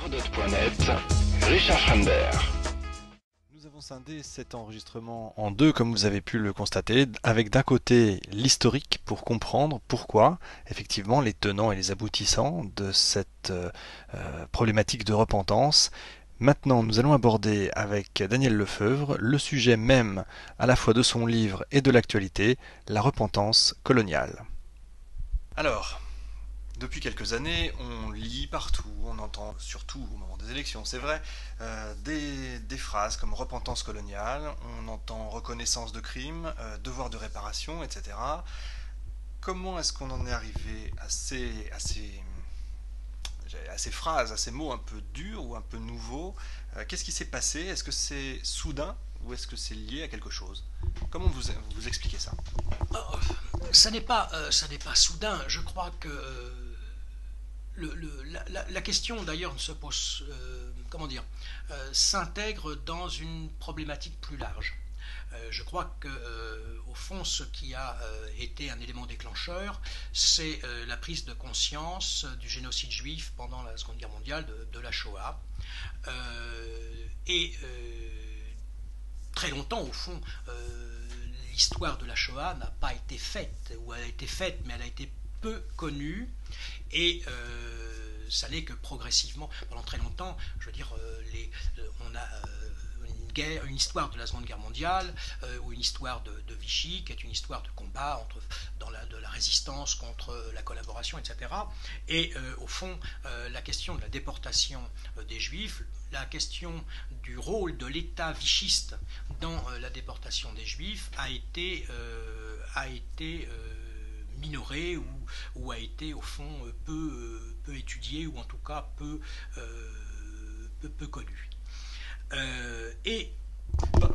Hérodote.net, Richard Schrander. Nous avons scindé cet enregistrement en deux, comme vous avez pu le constater, avec d'un côté l'historique pour comprendre pourquoi, effectivement, les tenants et les aboutissants de cette problématique de repentance. Maintenant, nous allons aborder avec Daniel Lefebvre le sujet même à la fois de son livre et de l'actualité, la repentance coloniale. Alors, depuis quelques années, on lit partout, on entend surtout au moment des élections, c'est vrai, des phrases comme repentance coloniale, on entend reconnaissance de crimes, devoir de réparation, etc. Comment est-ce qu'on en est arrivé à ces phrases, à ces mots un peu durs ou un peu nouveaux? Qu'est-ce qui s'est passé? Est-ce que c'est soudain ou est-ce que c'est lié à quelque chose? Comment vous expliquez ça? Ça n'est pas soudain. Je crois que la question d'ailleurs ne se pose, s'intègre dans une problématique plus large. Je crois que, au fond, ce qui a été un élément déclencheur, c'est la prise de conscience du génocide juif pendant la Seconde Guerre mondiale, de la Shoah. Très longtemps, au fond, l'histoire de la Shoah n'a pas été faite, ou elle a été faite, mais elle a été peu connue, et ça n'est que progressivement, pendant très longtemps, je veux dire, on a une histoire de la Seconde Guerre mondiale, ou une histoire de Vichy, qui est une histoire de combat de la résistance contre la collaboration, etc. Et au fond, la question de la déportation des Juifs, la question du rôle de l'État vichiste dans la déportation des Juifs a été minorée ou a été au fond peu étudiée ou en tout cas peu connue.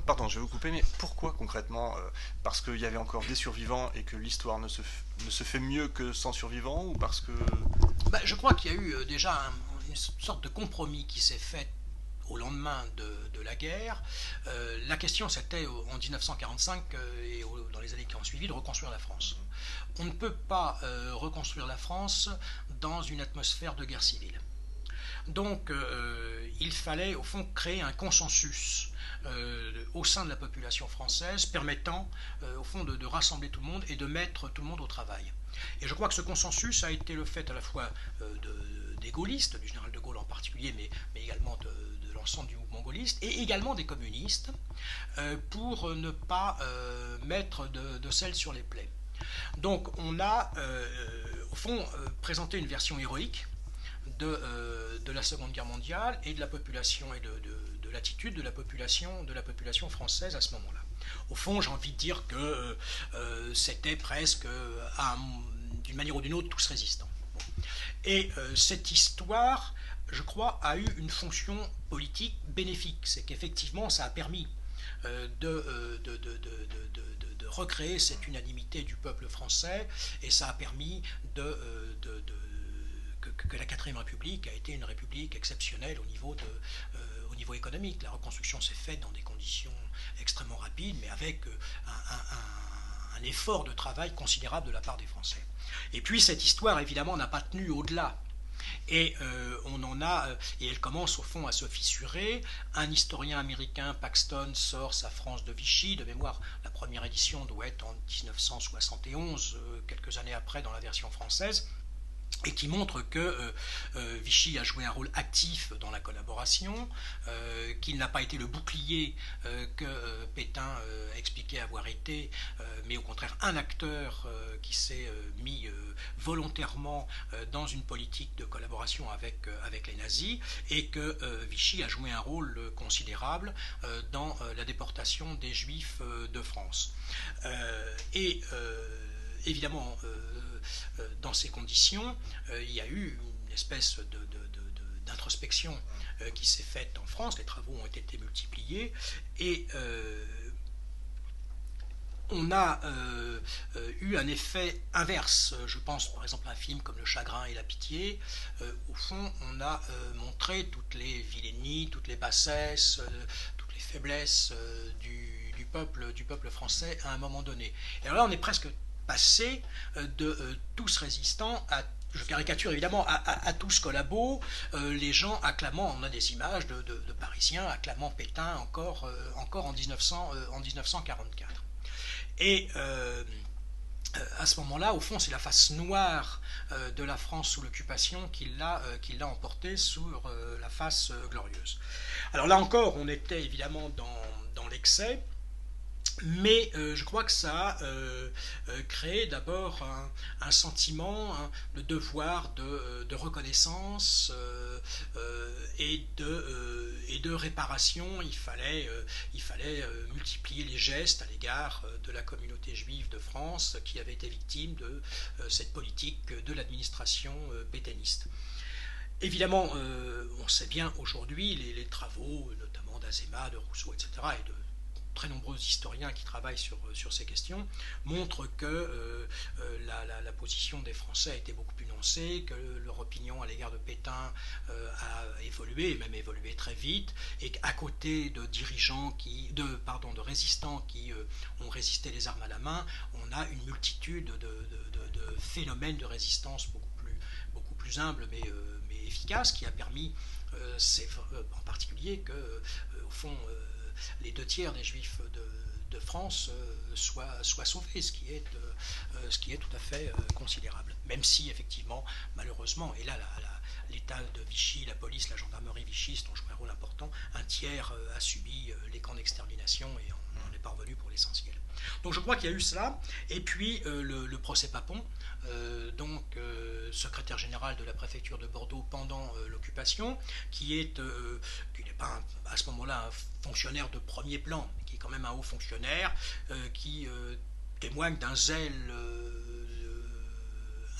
Pardon, je vais vous couper, mais pourquoi concrètement? Parce qu'il y avait encore des survivants et que l'histoire ne se fait mieux que sans survivants, ou parce que... Je crois qu'il y a eu déjà une sorte de compromis qui s'est fait au lendemain de la guerre. La question, c'était en 1945 et dans les années qui ont suivi, de reconstruire la France. On ne peut pas reconstruire la France dans une atmosphère de guerre civile. Donc il fallait au fond créer un consensus au sein de la population française permettant au fond de rassembler tout le monde et de mettre tout le monde au travail. Et je crois que ce consensus a été le fait à la fois des gaullistes, du général de Gaulle en particulier, mais également de l'ensemble du mouvement gaulliste, et également des communistes, pour ne pas mettre de sel sur les plaies. Donc on a au fond présenté une version héroïque de la Seconde Guerre mondiale et de la population et de l'attitude de la population française à ce moment-là. Au fond, j'ai envie de dire que c'était presque, d'une manière ou d'une autre, tous résistants. Bon. Et cette histoire, je crois, a eu une fonction politique bénéfique. C'est qu'effectivement, ça a permis de recréer cette unanimité du peuple français, et ça a permis que la 4ème République a été une république exceptionnelle au niveau économique. La reconstruction s'est faite dans des conditions extrêmement rapides, mais avec un effort de travail considérable de la part des Français. Et puis cette histoire, évidemment, n'a pas tenu au-delà. Et elle commence au fond à se fissurer. Un historien américain, Paxton, sort sa France de Vichy. De mémoire, la première édition doit être en 1971, quelques années après dans la version française, et qui montre que Vichy a joué un rôle actif dans la collaboration, qu'il n'a pas été le bouclier que Pétain expliquait avoir été, mais au contraire un acteur qui s'est mis volontairement dans une politique de collaboration avec les nazis, et que Vichy a joué un rôle considérable dans la déportation des Juifs de France. Évidemment, dans ces conditions, il y a eu une espèce d'introspection qui s'est faite en France. Les travaux ont été multipliés, et on a eu un effet inverse. Je pense par exemple à un film comme Le Chagrin et la Pitié. Au fond, on a montré toutes les vilainies, toutes les bassesses, toutes les faiblesses du peuple français à un moment donné. Et alors là, on est presque passé de tous résistants à je caricature évidemment, à tous collabos, les gens acclamant, on a des images de Parisiens acclamant Pétain encore en 1944. Et à ce moment-là, au fond, c'est la face noire de la France sous l'occupation qui l'a emporté sur la face glorieuse. Alors là encore, on était évidemment dans l'excès, mais je crois que ça a créé d'abord un sentiment de devoir de reconnaissance et de réparation. Il fallait multiplier les gestes à l'égard de la communauté juive de France qui avait été victime de cette politique de l'administration pétainiste. Évidemment, on sait bien aujourd'hui, les travaux, notamment d'Azéma, de Rousseau, etc., et de très nombreux historiens qui travaillent sur ces questions, montrent que la position des Français a été beaucoup plus nuancée, que leur opinion à l'égard de Pétain a évolué, et même évolué très vite, et qu'à côté de dirigeants de résistants qui ont résisté les armes à la main, on a une multitude de phénomènes de résistance beaucoup plus humbles, mais efficaces, qui a permis, en particulier, que, au fond, les 2 tiers des Juifs de France soient sauvés, ce qui est tout à fait considérable. Même si, effectivement, malheureusement, et là, l'État de Vichy, la police, la gendarmerie vichiste ont joué un rôle important, 1 tiers a subi les camps d'extermination et on est parvenu pour l'essentiel. Donc je crois qu'il y a eu cela, et puis le procès Papon, secrétaire général de la préfecture de Bordeaux pendant l'occupation, qui n'est pas à ce moment-là un fonctionnaire de premier plan, mais qui est quand même un haut fonctionnaire, qui témoigne d'un zèle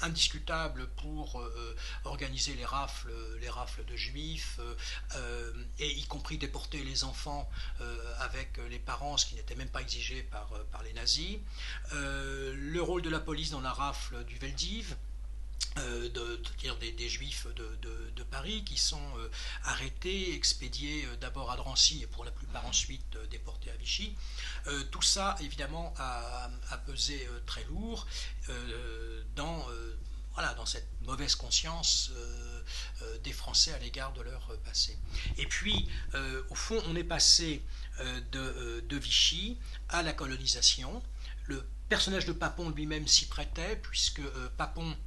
indiscutable pour organiser les rafles de juifs, et y compris déporter les enfants avec les parents, ce qui n'était même pas exigé par les nazis. Le rôle de la police dans la rafle du Veldiv, des juifs de Paris qui sont arrêtés, expédiés d'abord à Drancy et pour la plupart ensuite déportés à Vichy. Tout ça évidemment a pesé très lourd dans cette mauvaise conscience des Français à l'égard de leur passé. Et puis au fond on est passé de Vichy à la colonisation. Le personnage de Papon lui-même s'y prêtait, puisque Papon,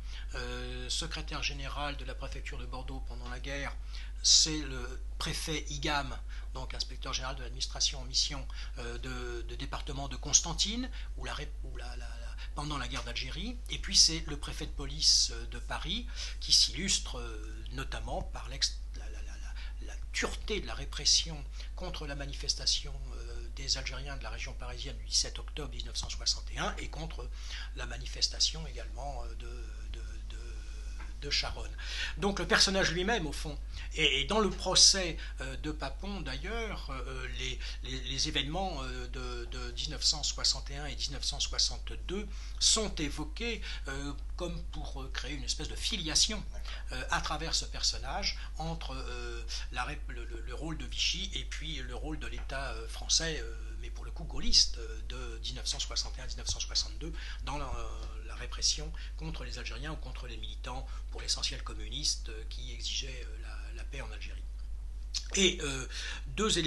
secrétaire général de la préfecture de Bordeaux pendant la guerre, c'est le préfet IGAM, donc inspecteur général de l'administration en mission de département de Constantine, pendant la guerre d'Algérie, et puis c'est le préfet de police de Paris, qui s'illustre notamment par la dureté de la répression contre la manifestation des Algériens de la région parisienne du 17 octobre 1961 et contre la manifestation également de Charonne. Donc le personnage lui-même, au fond, et dans le procès de Papon d'ailleurs, les événements de 1961 et 1962 sont évoqués comme pour créer une espèce de filiation à travers ce personnage entre le rôle de Vichy et puis le rôle de l'État français, mais pour le coup gaulliste, de 1961-1962 dans la répression contre les Algériens ou contre les militants, pour l'essentiel communistes, qui exigeaient la paix en Algérie. Et d'autres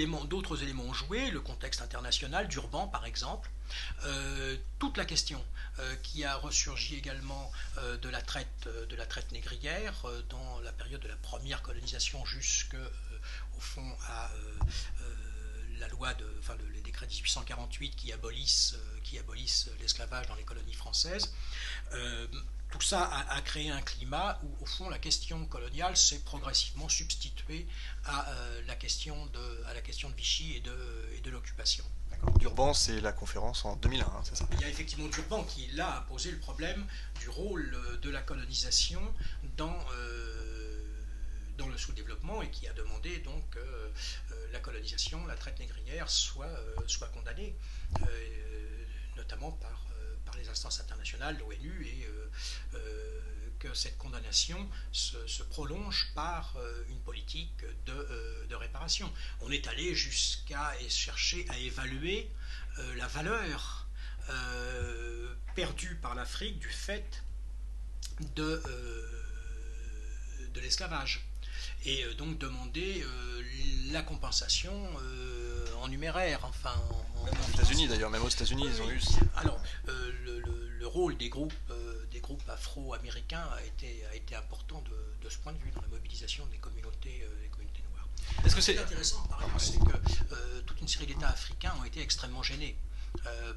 éléments ont joué, le contexte international, d'Urban par exemple, toute la question qui a ressurgi également de la traite négrière dans la période de la première colonisation jusqu'au fond à la loi les décrets de 1848 qui abolissent l'esclavage dans les colonies françaises. Tout ça a créé un climat où, au fond, la question coloniale s'est progressivement substituée à la question de Vichy et de l'occupation. Durban, c'est la conférence en 2001, c'est ça? Il y a effectivement Durban qui, là, a posé le problème du rôle de la colonisation dans le sous-développement et qui a demandé donc que la colonisation, la traite négrière soit condamnée, notamment par les instances internationales, l'ONU, et que cette condamnation se prolonge par une politique de réparation. On est allé jusqu'à chercher à évaluer la valeur perdue par l'Afrique du fait de de l'esclavage. Et donc demander la compensation en numéraire, enfin même aux États-Unis d'ailleurs, même aux États-Unis ils ont eu. Alors le rôle des groupes afro-américains a été important de ce point de vue dans la mobilisation des communautés noires. Est-ce que c'est intéressant par exemple, c'est que toute une série d'États africains ont été extrêmement gênés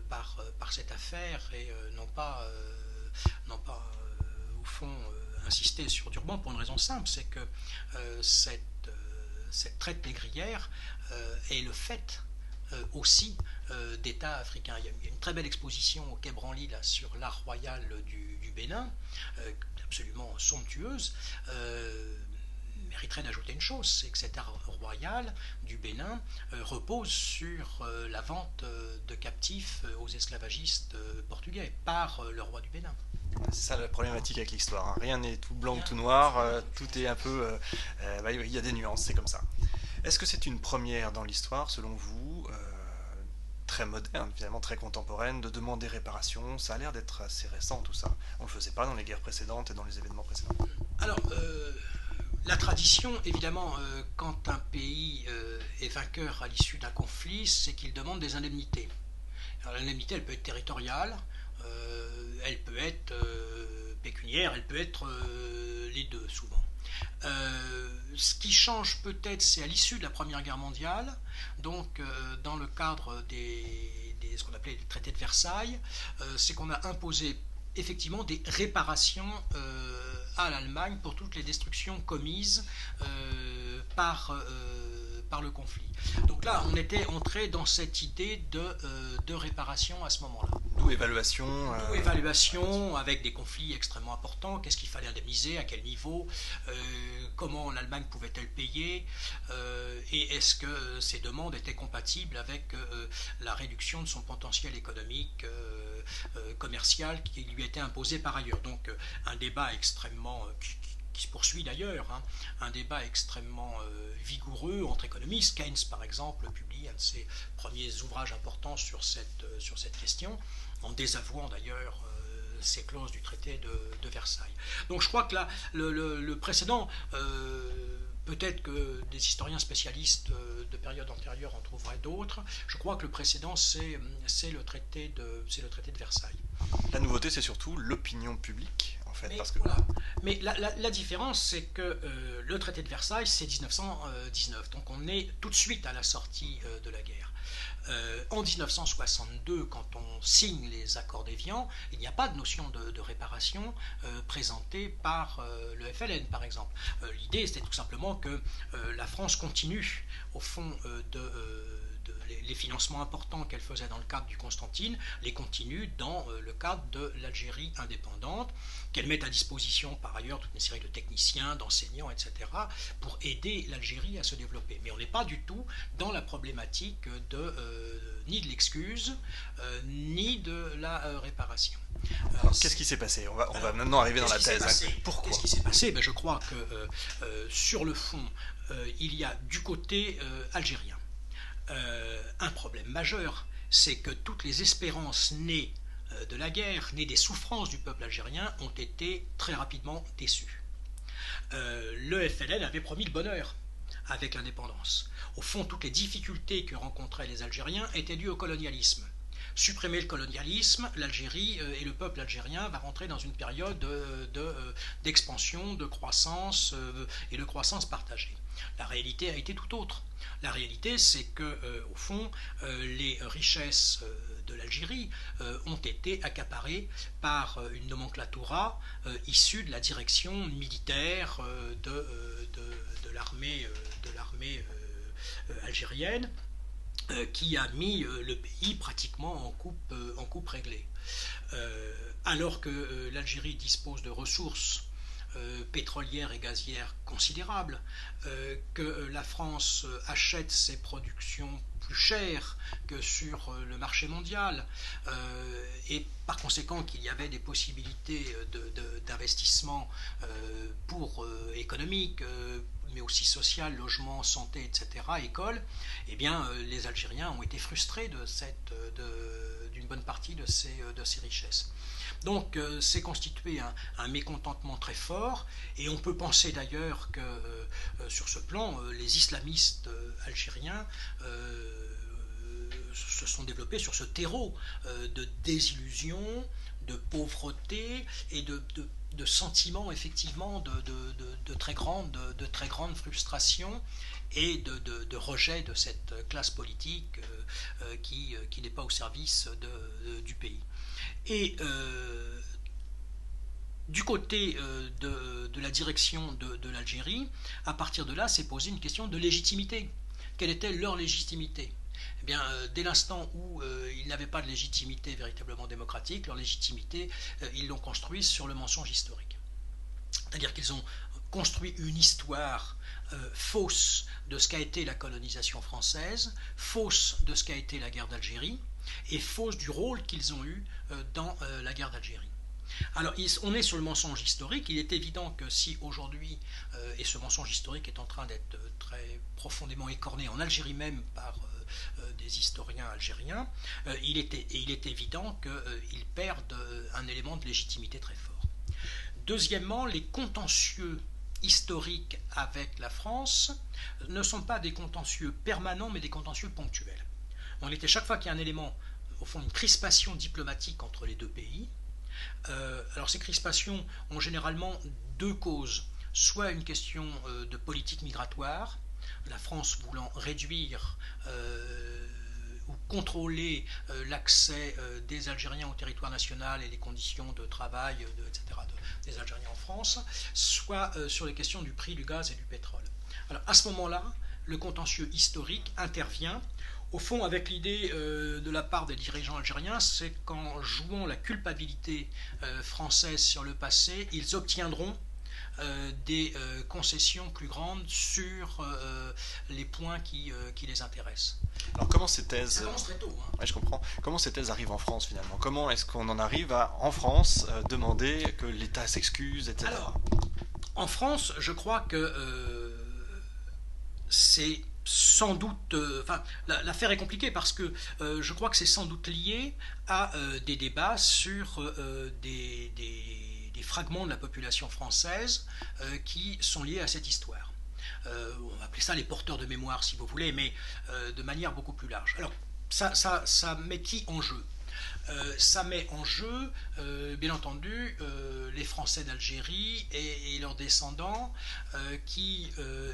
par cette affaire et n'ont pas au fond insister sur Durban pour une raison simple, c'est que cette traite négrière est le fait aussi d'États africains. Il y a une très belle exposition au Quai Branly là, sur l'art royal du Bénin, absolument somptueuse. Mériterait d'ajouter une chose, c'est que cet art royal du Bénin repose sur la vente de captifs aux esclavagistes portugais par le roi du Bénin. C'est ça la problématique avec l'histoire, hein. Rien n'est tout blanc ou tout noir, tout est un peu... il y a des nuances, c'est comme ça. Est-ce que c'est une première dans l'histoire, selon vous, très moderne, finalement très contemporaine, de demander réparation? Ça a l'air d'être assez récent tout ça. On ne le faisait pas dans les guerres précédentes et dans les événements précédents. Alors, la tradition, évidemment, quand un pays est vainqueur à l'issue d'un conflit, c'est qu'il demande des indemnités. Alors l'indemnité, elle peut être territoriale, elle peut être pécuniaire, elle peut être les deux souvent. Ce qui change peut-être, c'est à l'issue de la Première Guerre mondiale, donc dans le cadre ce qu'on appelait les traités de Versailles, c'est qu'on a imposé effectivement des réparations à l'Allemagne pour toutes les destructions commises par le conflit. Donc là, on était entré dans cette idée de réparation à ce moment-là. D'où évaluation. D'où évaluation avec des conflits extrêmement importants. Qu'est-ce qu'il fallait indemniser, à quel niveau, comment l'Allemagne pouvait-elle payer, et est-ce que ces demandes étaient compatibles avec la réduction de son potentiel économique, commercial qui lui était imposé par ailleurs. Donc un débat extrêmement... qui se poursuit d'ailleurs, hein, un débat extrêmement vigoureux entre économistes. Keynes, par exemple, publie un de ses premiers ouvrages importants sur cette question, en désavouant d'ailleurs ces clauses du traité de Versailles. Donc je crois que là, le précédent, peut-être que des historiens spécialistes de périodes antérieures en trouveraient d'autres, je crois que le précédent, c'est le traité de Versailles. La nouveauté, c'est surtout l'opinion publique. Fait, mais, parce que... voilà. Mais la différence, c'est que le traité de Versailles, c'est 1919, donc on est tout de suite à la sortie de la guerre. En 1962, quand on signe les accords d'Évian, il n'y a pas de notion de réparation présentée par le FLN, par exemple. L'idée, c'était tout simplement que la France continue, au fond, les financements importants qu'elle faisait dans le cadre du Constantine, les continue dans le cadre de l'Algérie indépendante, qu'elle met à disposition par ailleurs toute une série de techniciens, d'enseignants, etc., pour aider l'Algérie à se développer. Mais on n'est pas du tout dans la problématique ni de l'excuse, ni de la réparation. Alors, qu'est-ce qui s'est passé? On va maintenant arriver dans la thèse. Pourquoi? Qu'est-ce qui s'est passé? Je crois que sur le fond, il y a du côté algérien un problème majeur, c'est que toutes les espérances nées de la guerre, nées des souffrances du peuple algérien, ont été très rapidement déçues. Le FLN avait promis le bonheur avec l'indépendance. Au fond, toutes les difficultés que rencontraient les Algériens étaient dues au colonialisme. Supprimer le colonialisme, l'Algérie et le peuple algérien va rentrer dans une période d'expansion, de croissance et de croissance partagée. La réalité a été tout autre. La réalité, c'est que, au fond, les richesses de l'Algérie ont été accaparées par une nomenclatura issue de la direction militaire de l'armée algérienne, qui a mis le pays pratiquement en coupe réglée. Alors que l'Algérie dispose de ressources pétrolières et gazières considérables, que la France achète ses productions plus chères que sur le marché mondial, et par conséquent qu'il y avait des possibilités d'investissement économique, mais aussi social, logement, santé, etc., école, eh bien, les Algériens ont été frustrés d'une bonne partie de ces richesses. Donc c'est constitué un mécontentement très fort, et on peut penser d'ailleurs que sur ce plan, les islamistes algériens se sont développés sur ce terreau de désillusion, de pauvreté et de sentiments effectivement de très grande frustration et de rejet de cette classe politique qui n'est pas au service du pays. Et du côté de la direction de l'Algérie, à partir de là, s'est posée une question de légitimité. Quelle était leur légitimité? Eh bien, dès l'instant où ils n'avaient pas de légitimité véritablement démocratique, leur légitimité, ils l'ont construite sur le mensonge historique. C'est-à-dire qu'ils ont construit une histoire fausse de ce qu'a été la colonisation française, fausse de ce qu'a été la guerre d'Algérie, et fausse du rôle qu'ils ont eu dans la guerre d'Algérie. Alors, on est sur le mensonge historique. Il est évident que si aujourd'hui, et ce mensonge historique est en train d'être très profondément écorné en Algérie même par des historiens algériens, il est évident qu'ils perdent un élément de légitimité très fort. Deuxièmement, les contentieux historiques avec la France ne sont pas des contentieux permanents, mais des contentieux ponctuels. On était chaque fois qu'il y a un élément, au fond, une crispation diplomatique entre les deux pays. Alors ces crispations ont généralement deux causes. Soit une question de politique migratoire, la France voulant réduire ou contrôler l'accès des Algériens au territoire national et les conditions de travail, etc., des Algériens en France, soit sur les questions du prix du gaz et du pétrole. Alors à ce moment-là, le contentieux historique intervient, au fond avec l'idée de la part des dirigeants algériens, c'est qu'en jouant la culpabilité française sur le passé, ils obtiendront des concessions plus grandes sur les points qui les intéressent. Alors comment ces thèses... Ça commence très tôt. Hein. Ouais, je comprends. Comment ces thèses arrivent en France finalement? Comment est-ce qu'on en arrive à, en France, demander que l'État s'excuse, etc. Alors, en France, je crois que c'est sans doute... l'affaire est compliquée parce que je crois que c'est sans doute lié à des débats sur des fragments de la population française qui sont liés à cette histoire. On va appeler ça les porteurs de mémoire si vous voulez, mais de manière beaucoup plus large. Alors, ça met qui en jeu? Ça met en jeu, bien entendu, les Français d'Algérie et leurs descendants qui,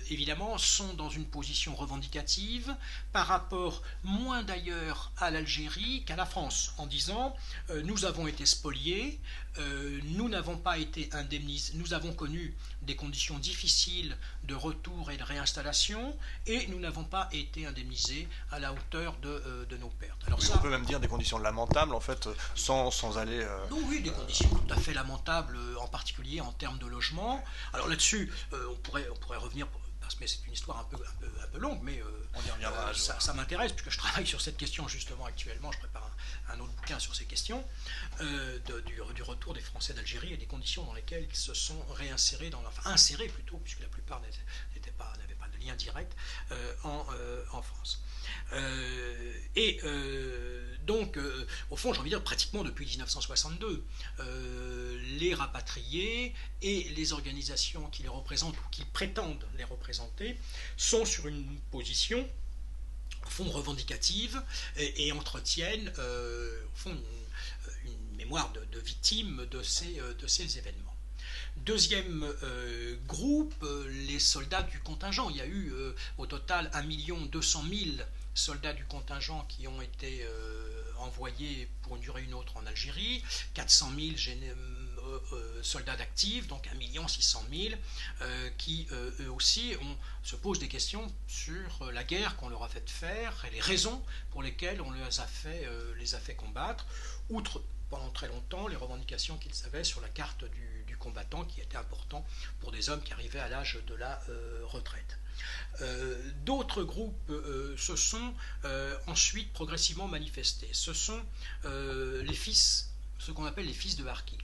évidemment, sont dans une position revendicative par rapport moins d'ailleurs à l'Algérie qu'à la France, en disant nous avons été spoliés, nous n'avons pas été indemnisés, nous avons connu des conditions difficiles de retour et de réinstallation et nous n'avons pas été indemnisés à la hauteur de nos pertes. Alors oui, ça, on peut même dire des conditions lamentables en fait, sans aller... Non, oui, des conditions tout à fait lamentables, en particulier en termes de logement. Alors là-dessus, on pourrait revenir, parce que c'est une histoire un peu longue, mais on y reviendra, ça m'intéresse, puisque je travaille sur cette question justement actuellement, je prépare un autre bouquin sur ces questions, du retour des Français d'Algérie et des conditions dans lesquelles ils se sont réinsérés, insérés plutôt, puisque la plupart n'avaient pas de lien direct, en France. Donc, au fond, j'ai envie de dire, pratiquement depuis 1962, les rapatriés et les organisations qui les représentent ou qui prétendent les représenter sont sur une position, au fond, revendicative et entretiennent, au fond, une mémoire de victimes de ces événements. Deuxième groupe, les soldats du contingent. Il y a eu au total 1 200 000 soldats du contingent qui ont été envoyés pour une durée ou une autre en Algérie, 400 000 soldats d'actifs, donc 1 600 000 qui eux aussi se posent des questions sur la guerre qu'on leur a fait faire et les raisons pour lesquelles on les a fait combattre, outre pendant très longtemps les revendications qu'ils avaient sur la carte du combattant qui était important pour des hommes qui arrivaient à l'âge de la retraite. D'autres groupes se sont ensuite progressivement manifestés. Ce sont ce qu'on appelle les fils de harkis.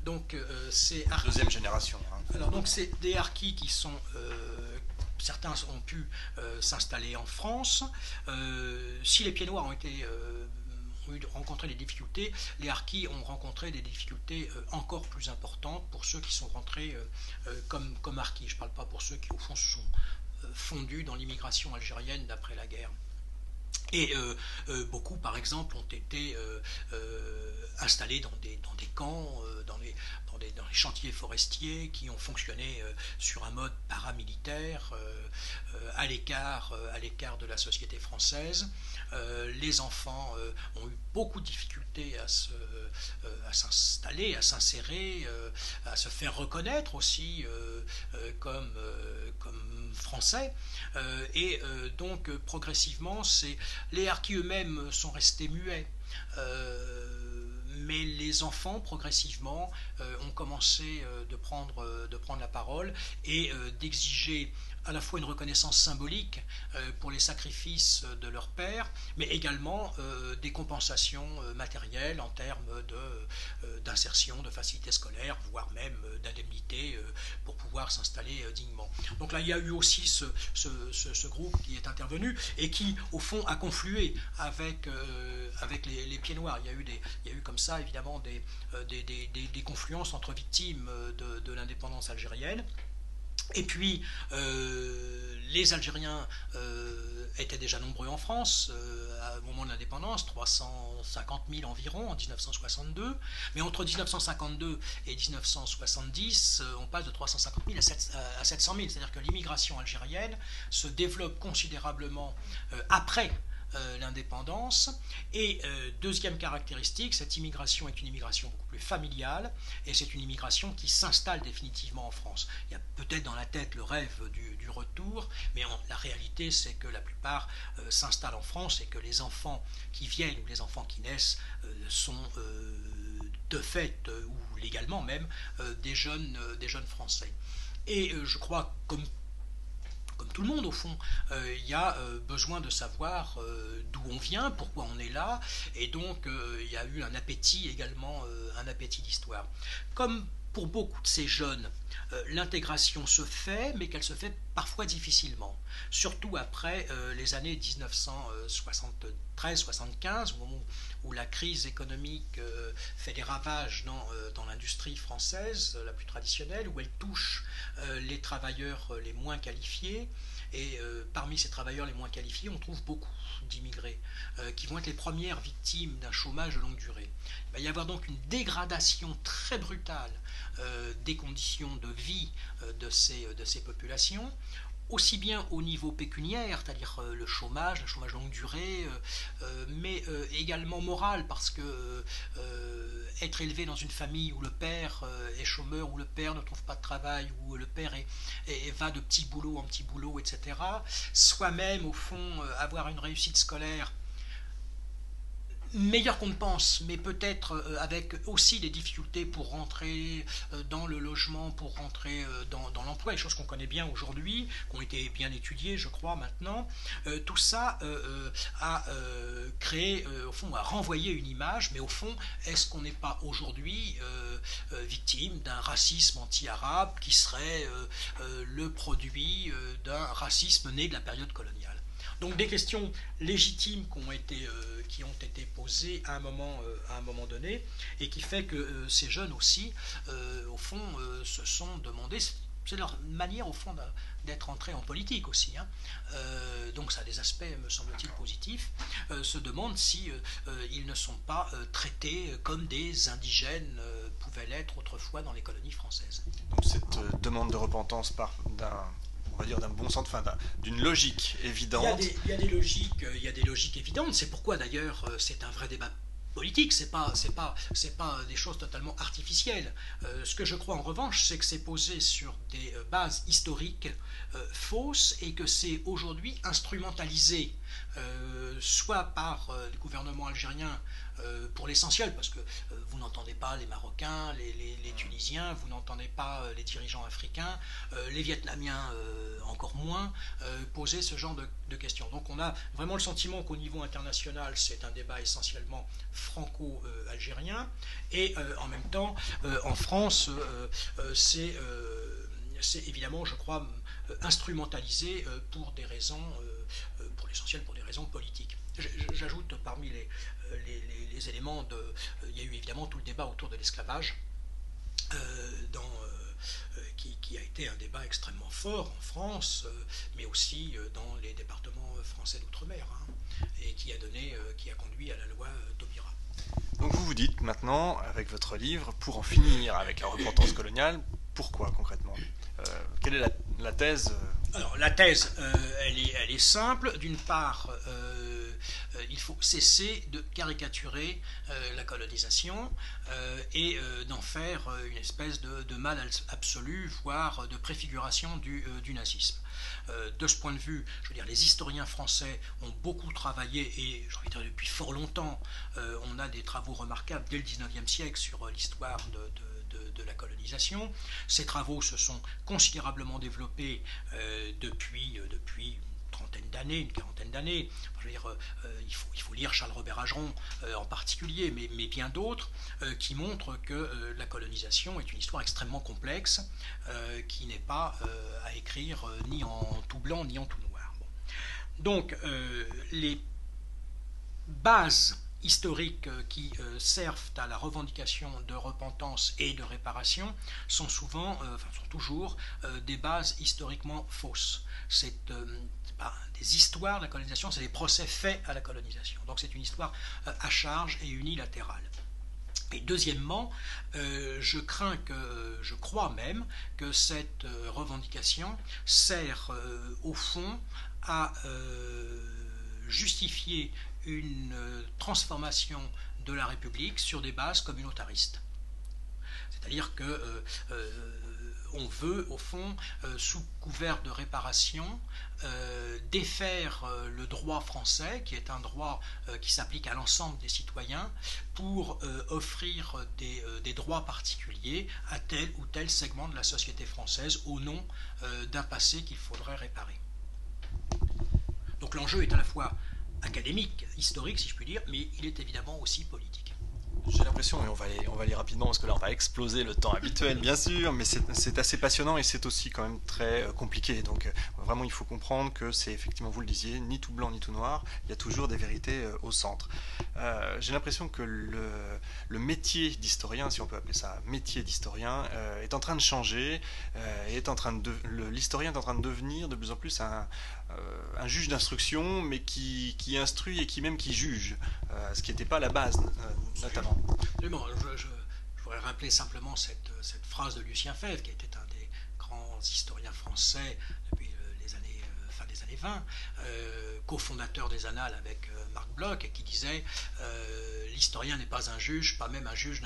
Donc c'est deuxième génération. Hein. Alors donc c'est des harkis qui sont certains ont pu s'installer en France. Si les pieds noirs ont rencontré des difficultés, les harkis ont rencontré des difficultés encore plus importantes pour ceux qui sont rentrés comme harkis. Je ne parle pas pour ceux qui, au fond, se sont fondus dans l'immigration algérienne d'après la guerre. Et beaucoup, par exemple, ont été installés dans des camps, dans les chantiers forestiers qui ont fonctionné sur un mode paramilitaire, à l'écart de la société française. Les enfants ont eu beaucoup de difficultés à s'installer, à s'insérer, à se faire reconnaître aussi comme français. Donc progressivement, les harkis eux-mêmes sont restés muets. Mais les enfants, progressivement, ont commencé de prendre la parole et d'exiger à la fois une reconnaissance symbolique pour les sacrifices de leur père, mais également des compensations matérielles en termes d'insertion, de facilité scolaire, voire même d'indemnité pour pouvoir s'installer dignement. Donc là, il y a eu aussi ce groupe qui est intervenu et qui, au fond, a conflué avec les Pieds Noirs. Il y a eu comme ça, évidemment, des confluences entre victimes de l'indépendance algérienne. Et puis, les Algériens étaient déjà nombreux en France au moment de l'indépendance, 350 000 environ en 1962. Mais entre 1952 et 1970, on passe de 350 000 à 700 000. C'est-à-dire que l'immigration algérienne se développe considérablement après l'indépendance. Et deuxième caractéristique, cette immigration est une immigration beaucoup plus familiale et c'est une immigration qui s'installe définitivement en France. Il y a peut-être dans la tête le rêve du retour, mais la réalité c'est que la plupart s'installent en France et que les enfants qui viennent ou les enfants qui naissent sont de fait ou légalement même des jeunes Français. Et je crois, comme tout le monde au fond, il y a besoin de savoir d'où on vient, pourquoi on est là, et donc il y a eu un appétit également, un appétit d'histoire. Comme pour beaucoup de ces jeunes, l'intégration se fait, mais qu'elle se fait parfois difficilement, surtout après les années 1973-75, au moment où la crise économique fait des ravages dans l'industrie française, la plus traditionnelle, où elle touche les travailleurs les moins qualifiés. Et parmi ces travailleurs les moins qualifiés, on trouve beaucoup d'immigrés qui vont être les premières victimes d'un chômage de longue durée. Il va y avoir donc une dégradation très brutale des conditions de vie de ces populations, aussi bien au niveau pécuniaire, c'est-à-dire le chômage longue durée, mais également moral, parce que être élevé dans une famille où le père est chômeur, où le père ne trouve pas de travail, où le père va de petit boulot en petit boulot, etc., soi-même, au fond, avoir une réussite scolaire meilleur qu'on ne pense, mais peut-être avec aussi des difficultés pour rentrer dans le logement, pour rentrer dans l'emploi, les choses qu'on connaît bien aujourd'hui, qui ont été bien étudiées, je crois, maintenant. Tout ça a créé, au fond, a renvoyé une image, mais au fond, est-ce qu'on n'est pas aujourd'hui victime d'un racisme anti-arabe qui serait le produit d'un racisme né de la période coloniale? Donc des questions légitimes qui ont été posées à un moment donné, et qui fait que ces jeunes aussi, au fond, se sont demandé, c'est leur manière au fond d'être entrés en politique aussi, hein. Donc ça a des aspects, me semble-t-il, positifs, se demandent si ils ne sont pas traités comme des indigènes pouvaient l'être autrefois dans les colonies françaises. Donc cette demande de repentance part d'un bon sens, d'une logique évidente. Il y a des logiques évidentes. C'est pourquoi d'ailleurs c'est un vrai débat politique. C'est pas des choses totalement artificielles. Ce que je crois en revanche, c'est que c'est posé sur des bases historiques fausses et que c'est aujourd'hui instrumentalisé, soit par le gouvernement algérien pour l'essentiel, parce que vous n'entendez pas les Marocains, les Tunisiens, vous n'entendez pas les dirigeants africains, les Vietnamiens encore moins, poser ce genre de questions. Donc on a vraiment le sentiment qu'au niveau international, c'est un débat essentiellement franco-algérien, et en même temps, en France, c'est évidemment, je crois, instrumentalisé pour des raisons l'essentiel pour des raisons politiques. J'ajoute parmi les éléments il y a eu évidemment tout le débat autour de l'esclavage, qui a été un débat extrêmement fort en France, mais aussi dans les départements français d'outre-mer, et qui a conduit à la loi Taubira. Donc vous vous dites maintenant, avec votre livre, pour en finir avec la repentance coloniale, pourquoi concrètement quelle est la thèse Alors la thèse, elle est simple. D'une part, il faut cesser de caricaturer la colonisation et d'en faire une espèce de mal absolu, voire de préfiguration du nazisme. De ce point de vue, je veux dire, les historiens français ont beaucoup travaillé, et j'ai envie de dire depuis fort longtemps, on a des travaux remarquables dès le XIXe siècle sur l'histoire de la colonisation. Ces travaux se sont considérablement développés depuis une trentaine d'années, une quarantaine d'années. Je veux dire, il faut lire Charles Robert Ageron en particulier, mais bien d'autres, qui montrent que la colonisation est une histoire extrêmement complexe, qui n'est pas à écrire ni en tout blanc ni en tout noir. Bon. Donc, les bases historiques qui servent à la revendication de repentance et de réparation sont toujours des bases historiquement fausses. C'est pas des histoires de la colonisation, c'est des procès faits à la colonisation. Donc c'est une histoire à charge et unilatérale. Et deuxièmement, je crois même que cette revendication sert au fond à justifier une transformation de la République sur des bases communautaristes. C'est-à-dire que on veut, au fond, sous couvert de réparation, défaire le droit français, qui est un droit qui s'applique à l'ensemble des citoyens, pour offrir des droits particuliers à tel ou tel segment de la société française au nom d'un passé qu'il faudrait réparer. Donc l'enjeu est à la fois académique, historique si je puis dire, mais il est évidemment aussi politique. J'ai l'impression, et on va aller rapidement parce que là on va exploser le temps habituel bien sûr, mais c'est assez passionnant et c'est aussi quand même très compliqué. Donc vraiment il faut comprendre que c'est effectivement, vous le disiez, ni tout blanc ni tout noir, il y a toujours des vérités au centre. J'ai l'impression que le métier d'historien, si on peut appeler ça métier d'historien, est en train de changer, l'historien est en train de devenir de plus en plus un juge d'instruction, mais qui instruit et qui juge, ce qui n'était pas la base notamment. Absolument. Je voudrais rappeler simplement cette phrase de Lucien Febvre, qui était un des grands historiens français depuis fin des années 20, cofondateur des Annales avec Marc Bloch, et qui disait l'historien n'est pas un juge, pas même un juge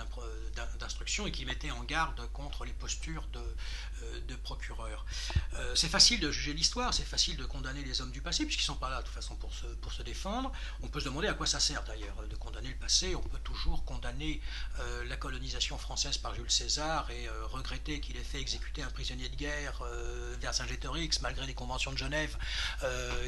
d'instruction, et qui mettait en garde contre les postures de procureur. C'est facile de juger l'histoire, c'est facile de condamner les hommes du passé, puisqu'ils ne sont pas là de toute façon pour se défendre. On peut se demander à quoi ça sert d'ailleurs de condamner le passé. On peut toujours condamner la colonisation française par Jules César et regretter qu'il ait fait exécuter un prisonnier de guerre vers Saint-Gétorix, malgré les conventions de Genève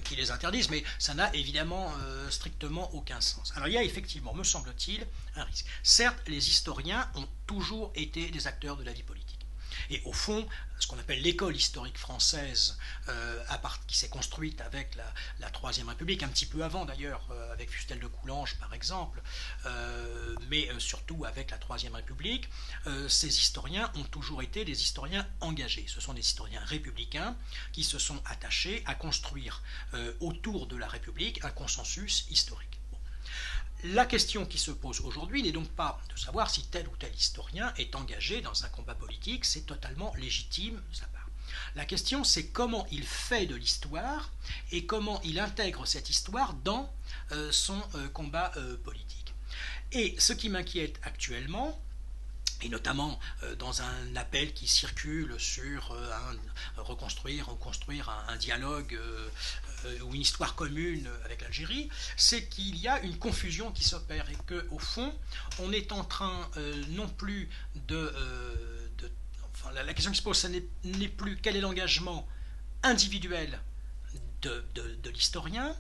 qui les interdisent, mais ça n'a évidemment strictement aucun sens. Alors il y a effectivement, me semble-t-il, un risque. Certes, les historiens ont toujours été des acteurs de la vie politique. Et au fond, ce qu'on appelle l'école historique française, qui s'est construite avec la Troisième République, un petit peu avant d'ailleurs, avec Fustel de Coulanges par exemple, mais surtout avec la Troisième République, ces historiens ont toujours été des historiens engagés. Ce sont des historiens républicains qui se sont attachés à construire autour de la République un consensus historique. La question qui se pose aujourd'hui n'est donc pas de savoir si tel ou tel historien est engagé dans un combat politique, c'est totalement légitime de sa part. La question, c'est comment il fait de l'histoire et comment il intègre cette histoire dans son combat politique. Et ce qui m'inquiète actuellement, et notamment dans un appel qui circule sur reconstruire un dialogue ou une histoire commune avec l'Algérie, c'est qu'il y a une confusion qui s'opère et qu'au fond, on est en train non plus la question qui se pose, ce n'est plus quel est l'engagement individuel de l'historien,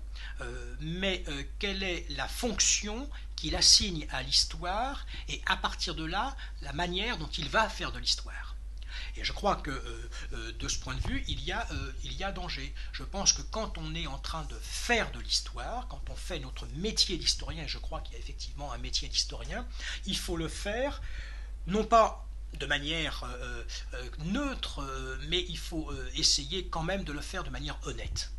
mais quelle est la fonction qu'il assigne à l'histoire et à partir de là, la manière dont il va faire de l'histoire. Et je crois que de ce point de vue, il y a danger. Je pense que quand on est en train de faire de l'histoire, quand on fait notre métier d'historien, et je crois qu'il y a effectivement un métier d'historien, il faut le faire non pas de manière neutre, mais il faut essayer quand même de le faire de manière honnête.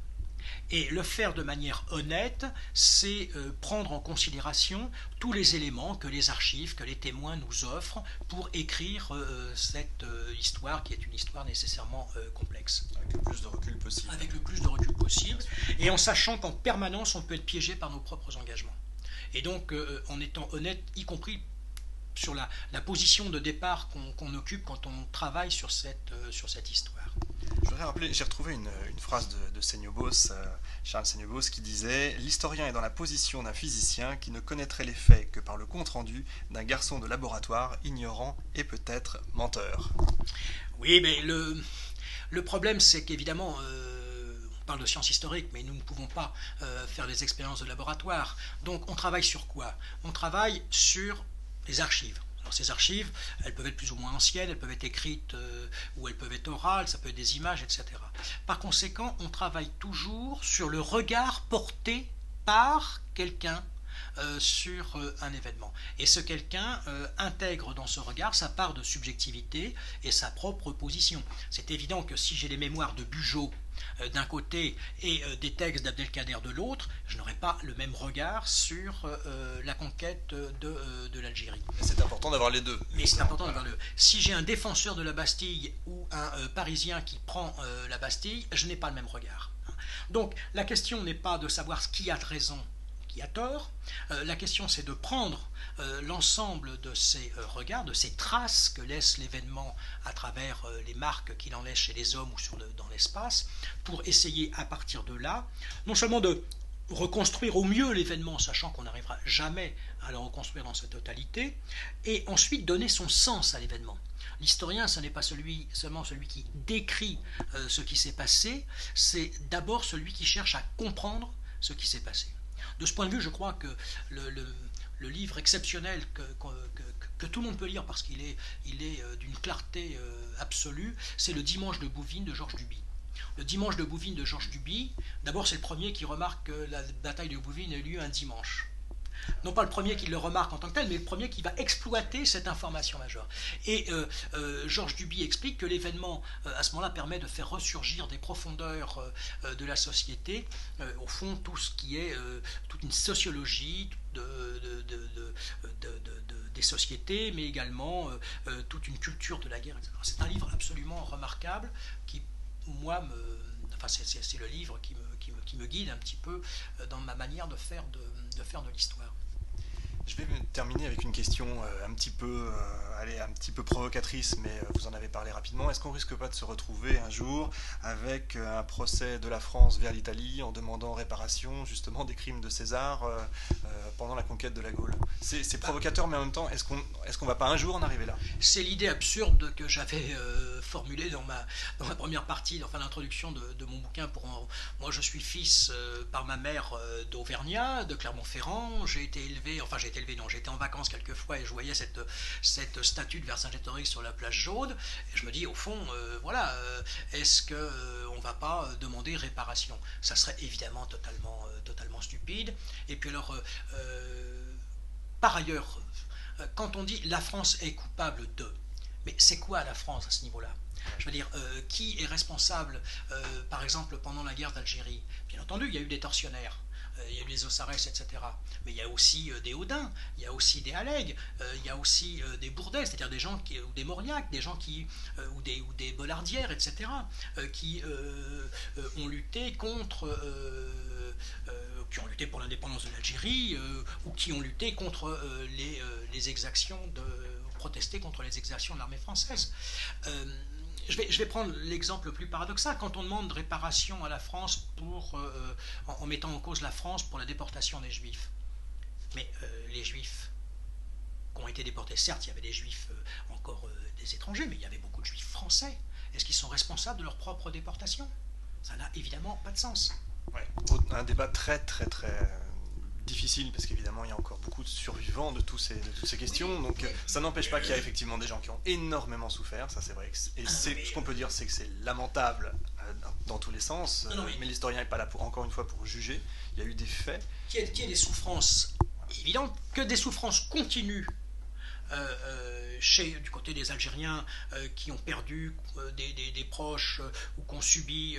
Et le faire de manière honnête, c'est prendre en considération tous les éléments que les archives, que les témoins nous offrent pour écrire cette histoire qui est une histoire nécessairement complexe. Avec le plus de recul possible. Avec le plus de recul possible, et en sachant qu'en permanence on peut être piégé par nos propres engagements. Et donc en étant honnête, y compris sur la position de départ qu'on occupe quand on travaille sur cette histoire. Je voudrais rappeler, j'ai retrouvé une phrase de Seignobos, Charles Seignobos, qui disait « L'historien est dans la position d'un physicien qui ne connaîtrait les faits que par le compte-rendu d'un garçon de laboratoire ignorant et peut-être menteur. » Oui, mais le problème, c'est qu'évidemment, on parle de sciences historiques, mais nous ne pouvons pas faire des expériences de laboratoire. Donc on travaille sur quoi? On travaille sur les archives. Alors ces archives, elles peuvent être plus ou moins anciennes, elles peuvent être écrites ou elles peuvent être orales, ça peut être des images, etc. Par conséquent, on travaille toujours sur le regard porté par quelqu'un sur un événement. Et ce quelqu'un intègre dans ce regard sa part de subjectivité et sa propre position. C'est évident que si j'ai les mémoires de Bugeaud d'un côté et des textes d'Abdelkader de l'autre, je n'aurai pas le même regard sur la conquête de l'Algérie. C'est important d'avoir les deux. Mais c'est important d'avoir les deux. Si j'ai un défenseur de la Bastille ou un Parisien qui prend la Bastille, je n'ai pas le même regard. Donc la question n'est pas de savoir qui a raison, qui a tort. La question, c'est de prendre l'ensemble de ces regards, de ces traces que laisse l'événement à travers les marques qu'il en laisse chez les hommes ou dans l'espace, pour essayer à partir de là, non seulement de reconstruire au mieux l'événement, sachant qu'on n'arrivera jamais à le reconstruire dans sa totalité, et ensuite donner son sens à l'événement. L'historien, ce n'est pas seulement celui qui décrit ce qui s'est passé, c'est d'abord celui qui cherche à comprendre ce qui s'est passé. De ce point de vue, je crois que le livre exceptionnel que tout le monde peut lire parce qu'il est d'une clarté absolue, c'est Le Dimanche de Bouvines de Georges Duby. Le Dimanche de Bouvines de Georges Duby, d'abord c'est le premier qui remarque que la bataille de Bouvines a eu lieu un dimanche. Non pas le premier qui le remarque en tant que tel, mais le premier qui va exploiter cette information majeure. Et Georges Duby explique que l'événement, à ce moment-là, permet de faire ressurgir des profondeurs de la société, au fond, tout ce qui est toute une sociologie des sociétés, mais également toute une culture de la guerre, etc. C'est un livre absolument remarquable qui, moi, c'est le livre qui me guide un petit peu dans ma manière de faire de l'histoire. Je vais terminer avec une question un petit peu provocatrice, mais vous en avez parlé rapidement. Est-ce qu'on risque pas de se retrouver un jour avec un procès de la France vers l'Italie en demandant réparation justement des crimes de César pendant la conquête de la Gaule? C'est provocateur, mais en même temps, est-ce qu'on va pas un jour en arriver là? C'est l'idée absurde que j'avais formulée dans ma première partie, enfin l'introduction de mon bouquin. Moi, je suis fils par ma mère d'Auvergnat, de Clermont-Ferrand. J'ai été en vacances quelquefois et je voyais cette statue de Vercingétorix sur la plage Jaude. Et je me dis, au fond, est-ce qu'on ne va pas demander réparation? Ça serait évidemment totalement stupide. Et puis alors, par ailleurs, quand on dit la France est coupable de, mais c'est quoi la France à ce niveau-là? Je veux dire, qui est responsable, par exemple, pendant la guerre d'Algérie? Bien entendu, il y a eu des tortionnaires. Il y a eu les Ossares, etc. Mais il y a aussi des Odin, il y a aussi des Alleg, il y a aussi des Bourdais, c'est-à-dire des gens ou des Mauriac, des gens ou des Bollardières, etc., qui ont lutté qui ont lutté pour l'indépendance de l'Algérie, ou qui ont lutté contre les exactions protester contre les exactions de l'armée française. Je vais prendre l'exemple le plus paradoxal. Quand on demande réparation à la France en mettant en cause la France pour la déportation des Juifs. Mais les Juifs qui ont été déportés, certes, il y avait des Juifs encore des étrangers, mais il y avait beaucoup de Juifs français. Est-ce qu'ils sont responsables de leur propre déportation? Ça n'a évidemment pas de sens. Ouais. Un débat très très très difficile parce qu'évidemment il y a encore beaucoup de survivants de toutes ces questions, donc ça n'empêche pas qu'il y a effectivement des gens qui ont énormément souffert, ça c'est vrai, et ce qu'on peut dire c'est que c'est lamentable dans tous les sens, mais l'historien n'est pas là encore une fois pour juger, il y a eu des faits. Qu'il y ait des souffrances évidentes, que des souffrances continues du côté des Algériens qui ont perdu des proches ou qui ont subi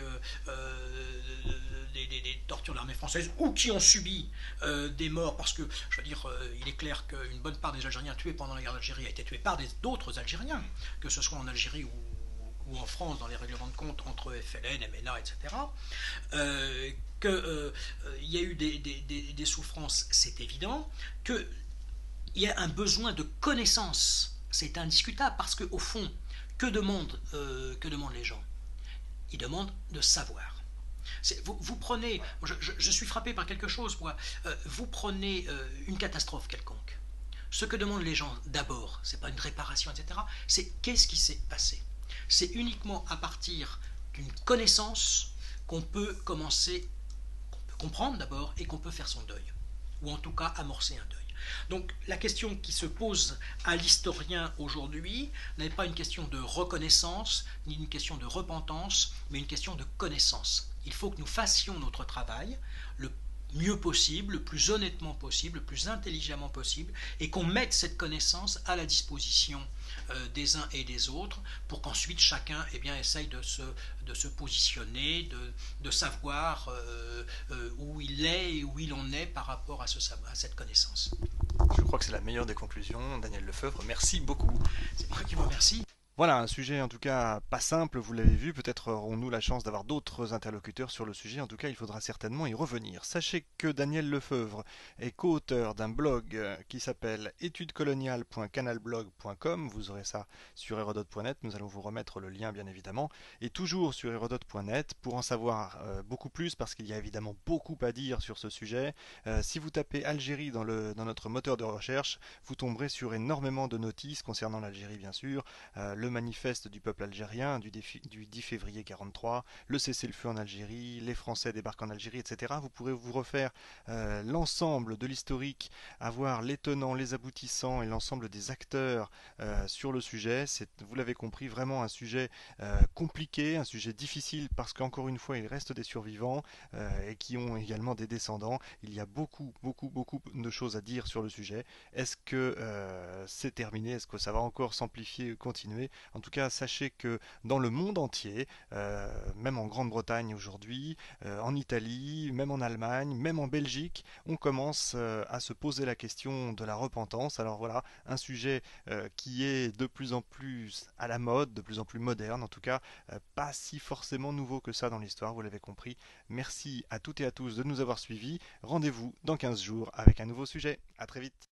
des tortures de l'armée française ou qui ont subi des morts, parce que je veux dire, il est clair qu'une bonne part des Algériens tués pendant la guerre d'Algérie a été tués par d'autres Algériens, que ce soit en Algérie ou en France dans les règlements de compte entre FLN, MNA, etc. Qu'il y a eu des souffrances, c'est évident, qu'il y a un besoin de connaissance, c'est indiscutable, parce qu'au fond, que demandent les gens? Ils demandent de savoir. Vous prenez, je suis frappé par quelque chose, moi, vous prenez une catastrophe quelconque. Ce que demandent les gens d'abord, c'est pas une réparation, etc., c'est qu'est-ce qui s'est passé. C'est uniquement à partir d'une connaissance qu'on peut commencer, qu'on peut comprendre d'abord, et qu'on peut faire son deuil, ou en tout cas amorcer un deuil. Donc la question qui se pose à l'historien aujourd'hui n'est pas une question de reconnaissance, ni une question de repentance, mais une question de connaissance. Il faut que nous fassions notre travail le mieux possible, le plus honnêtement possible, le plus intelligemment possible, et qu'on mette cette connaissance à la disposition des uns et des autres, pour qu'ensuite chacun essaye de se positionner, de savoir où il est et où il en est par rapport à cette connaissance. Je crois que c'est la meilleure des conclusions. Daniel Lefebvre, merci beaucoup. C'est moi qui vous remercie. Voilà, un sujet en tout cas pas simple, vous l'avez vu, peut-être aurons-nous la chance d'avoir d'autres interlocuteurs sur le sujet, en tout cas il faudra certainement y revenir. Sachez que Daniel Lefebvre est co-auteur d'un blog qui s'appelle étudescoloniales.canalblog.com, vous aurez ça sur Hérodote.net, nous allons vous remettre le lien bien évidemment, et toujours sur Hérodote.net pour en savoir beaucoup plus, parce qu'il y a évidemment beaucoup à dire sur ce sujet. Si vous tapez Algérie dans notre moteur de recherche, vous tomberez sur énormément de notices concernant l'Algérie bien sûr, le manifeste du peuple algérien du 10 février 1943, le cessez-le-feu en Algérie, les Français débarquent en Algérie, etc. Vous pourrez vous refaire l'ensemble de l'historique, avoir les tenants, les aboutissants et l'ensemble des acteurs sur le sujet. C'est, vous l'avez compris, vraiment un sujet compliqué, un sujet difficile, parce qu'encore une fois, il reste des survivants et qui ont également des descendants. Il y a beaucoup de choses à dire sur le sujet. Est-ce que c'est terminé? Est-ce que ça va encore s'amplifier, continuer? En tout cas, sachez que dans le monde entier, même en Grande-Bretagne aujourd'hui, en Italie, même en Allemagne, même en Belgique, on commence à se poser la question de la repentance. Alors voilà, un sujet qui est de plus en plus à la mode, de plus en plus moderne, en tout cas pas si forcément nouveau que ça dans l'histoire, vous l'avez compris. Merci à toutes et à tous de nous avoir suivis. Rendez-vous dans 15 jours avec un nouveau sujet. À très vite.